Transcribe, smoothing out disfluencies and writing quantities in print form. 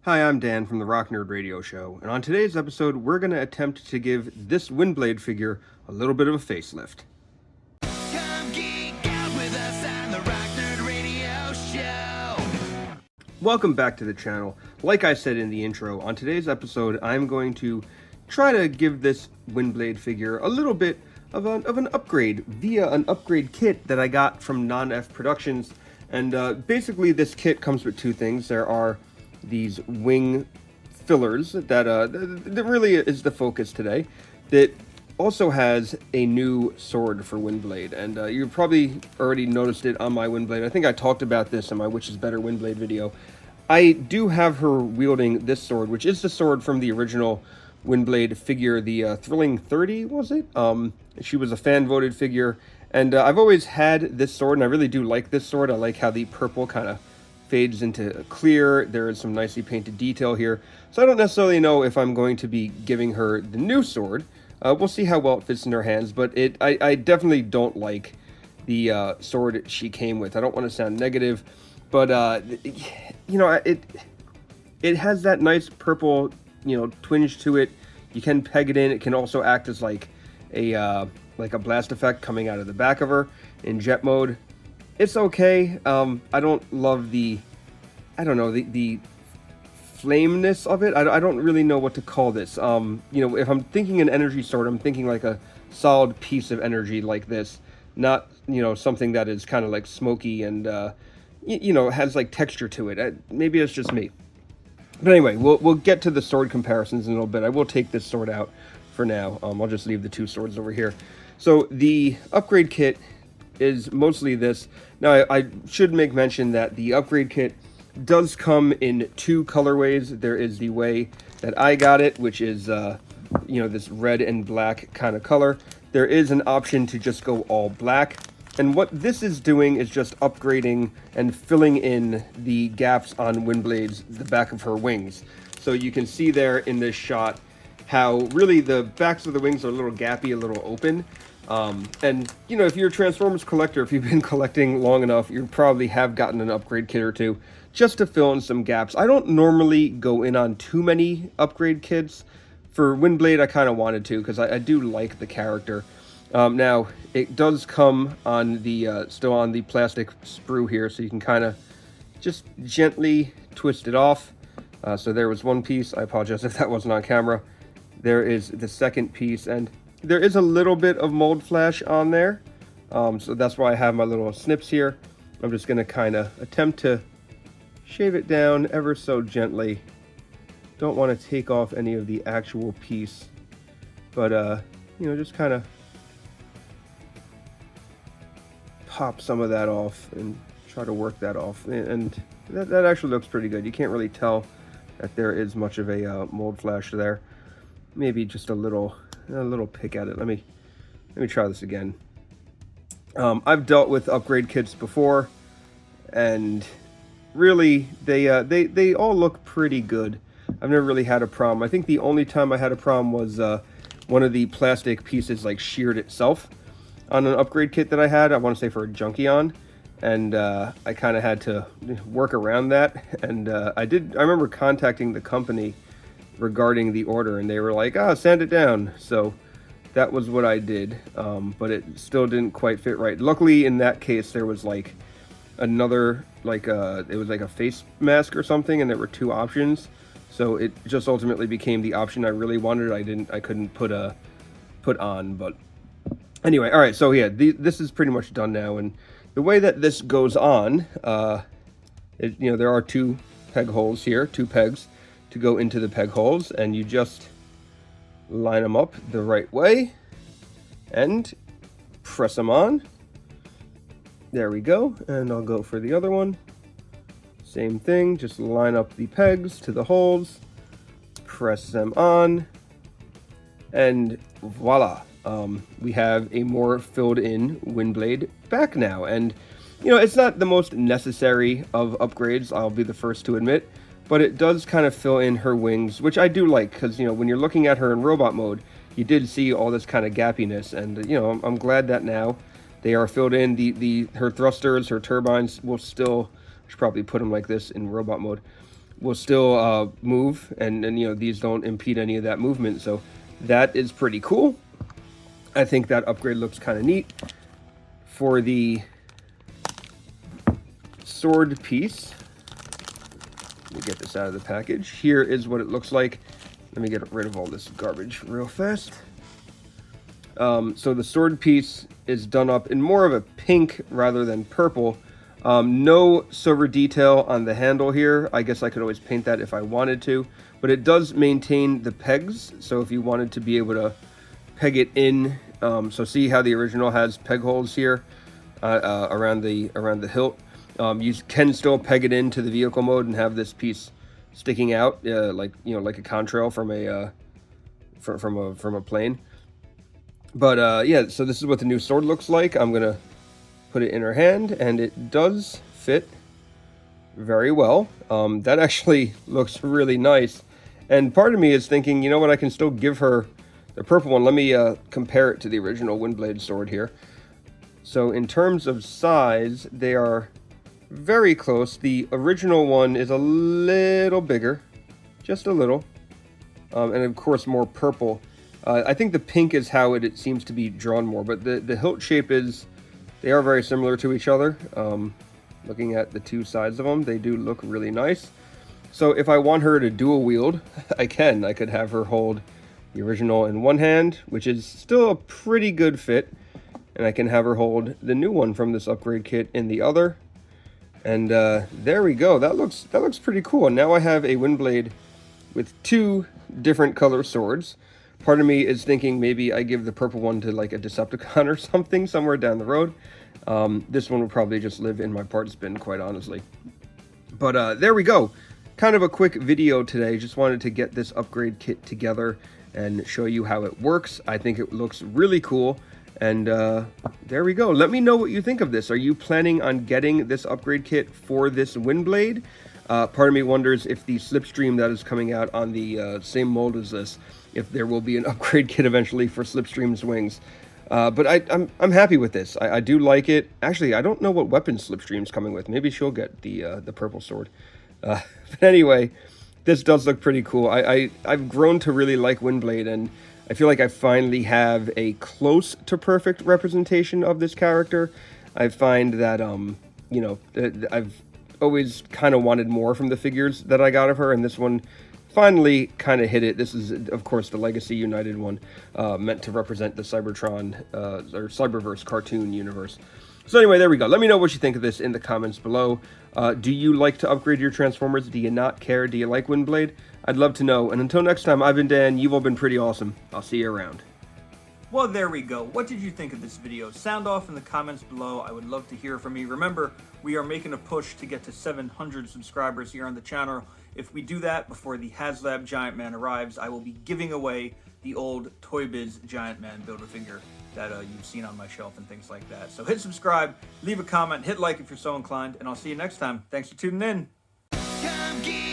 Hi, I'm Dan from the Rock Nerd Radio Show, and on today's episode, we're going to attempt to give this Windblade figure a little bit of a facelift. Come geek out with us on the Rock Nerd Radio Show. Welcome back to the channel. Like I said in the intro, on today's episode, I'm going to try to give this Windblade figure a little bit of an upgrade via an upgrade kit that I got from Nonnef Productions. And basically, this kit comes with two things. There are these wing fillers that really is the focus today, that also has a new sword for Windblade, and you probably already noticed it on my Windblade. I think I talked about this in my Which is Better Windblade video. I do have her wielding this sword, which is the sword from the original Windblade figure, the Thrilling 30, was it? She was a fan-voted figure, and I've always had this sword, and I really do like this sword. I like how the purple kind of fades into clear. There is some nicely painted detail here. So I don't necessarily know if I'm going to be giving her the new sword. We'll see how well it fits in her hands, but I definitely don't like the sword she came with. I don't want to sound negative, but you know, it has that nice purple, you know, twinge to it. You can peg it in. It can also act as like a blast effect coming out of the back of her in jet mode. It's okay. I don't love the flameness of it. I don't really know what to call this. You know, if I'm thinking an energy sword, I'm thinking like a solid piece of energy like this, not, you know, something that is kind of like smoky and, you know, has like texture to it. Maybe it's just me. But anyway, we'll get to the sword comparisons in a little bit. I will take this sword out for now. I'll just leave the two swords over here. So the upgrade kit is mostly this. Now, I should make mention that the upgrade kit does come in two colorways. There is the way that I got it, which is, you know, this red and black kind of color. There is an option to just go all black. And what this is doing is just upgrading and filling in the gaps on Windblade's, the back of her wings. So you can see there in this shot how really the backs of the wings are a little gappy, a little open. And, you know, if you're a Transformers collector, if you've been collecting long enough, you probably have gotten an upgrade kit or two just to fill in some gaps. I don't normally go in on too many upgrade kits. For Windblade, I kind of wanted to because I do like the character. Now, it does come on the, still on the plastic sprue here, so you can kind of just gently twist it off. So there was one piece. I apologize if that wasn't on camera. There is the second piece, and there is a little bit of mold flash on there, so that's why I have my little snips here. I'm just going to kind of attempt to shave it down ever so gently. Don't want to take off any of the actual piece, but you know, just kind of pop some of that off and try to work that off, and that actually looks pretty good. You can't really tell that there is much of a mold flash there. Maybe just a little pick at it. Let me try this again. I've dealt with upgrade kits before, and really they all look pretty good. I've never really had a problem. I think the only time I had a problem was one of the plastic pieces like sheared itself on an upgrade kit that I had. I want to say for a Junkion, and I kind of had to work around that. And I remember contacting the company regarding the order, and they were like, sand it down. So that was what I did, but it still didn't quite fit right. Luckily, in that case, there was like another, like it was like a face mask or something, and there were two options. So it just ultimately became the option I really wanted. I couldn't put on, but anyway, all right. So yeah, this is pretty much done now, and the way that this goes on, you know, there are two peg holes here, two pegs to go into the peg holes, and you just line them up the right way and press them on. There we go. And I'll go for the other one. Same thing, just line up the pegs to the holes, press them on, and voila. We have a more filled in Windblade back now. And, you know, it's not the most necessary of upgrades, I'll be the first to admit, but it does kind of fill in her wings, which I do like, because, you know, when you're looking at her in robot mode, you did see all this kind of gappiness, and, you know, I'm glad that now they are filled in. Her thrusters, her turbines will still, I should probably put them like this in robot mode, will still move, and you know, these don't impede any of that movement. So that is pretty cool. I think that upgrade looks kind of neat. For the sword piece, let me get this out of the package. Here is what it looks like. Let me get rid of all this garbage real fast. So the sword piece is done up in more of a pink rather than purple. No silver detail on the handle here. I guess I could always paint that if I wanted to, but it does maintain the pegs. So if you wanted to be able to peg it in, so see how the original has peg holes here around the hilt. You can still peg it into the vehicle mode and have this piece sticking out, like like a contrail from a plane. But yeah, so this is what the new sword looks like. I'm gonna put it in her hand, and it does fit very well. That actually looks really nice. And part of me is thinking, you know what, I can still give her the purple one. Let me compare it to the original Windblade sword here. So in terms of size, they are very close. The original one is a little bigger, just a little, and of course more purple. I think the pink is how it seems to be drawn more, but the hilt shape they are very similar to each other. Looking at the two sides of them, they do look really nice. So if I want her to dual wield, I could have her hold the original in one hand, which is still a pretty good fit, and I can have her hold the new one from this upgrade kit in the other. And there we go. That looks pretty cool. And now I have a Windblade with two different color swords. Part of me is thinking maybe I give the purple one to like a Decepticon or something somewhere down the road. This one will probably just live in my parts bin, quite honestly. But there we go. Kind of a quick video today. Just wanted to get this upgrade kit together and show you how it works. I think it looks really cool. And there we go. Let me know what you think of this. Are you planning on getting this upgrade kit for this Windblade? Part of me wonders if the Slipstream that is coming out on the same mold as this, if there will be an upgrade kit eventually for Slipstream's wings. But I'm happy with this. I do like it. Actually, I don't know what weapon Slipstream's coming with. Maybe she'll get the purple sword. But anyway, this does look pretty cool. I've grown to really like Windblade, and I feel like I finally have a close to perfect representation of this character. I find that, you know, I've always kind of wanted more from the figures that I got of her, and this one finally kind of hit it. This is, of course, the Legacy United one, meant to represent the Cybertron, or Cyberverse cartoon universe. So anyway, there we go. Let me know what you think of this in the comments below. Do you like to upgrade your Transformers? Do you not care? Do you like Windblade? I'd love to know. And until next time, I've been Dan. You've all been pretty awesome. I'll see you around. Well, there we go. What did you think of this video? Sound off in the comments below. I would love to hear from you. Remember, we are making a push to get to 700 subscribers here on the channel. If we do that before the HasLab Giant Man arrives, I will be giving away the old Toy Biz Giant Man Build-A-Figure that you've seen on my shelf and things like that. So hit subscribe, leave a comment, hit like if you're so inclined, and I'll see you next time. Thanks for tuning in. Come get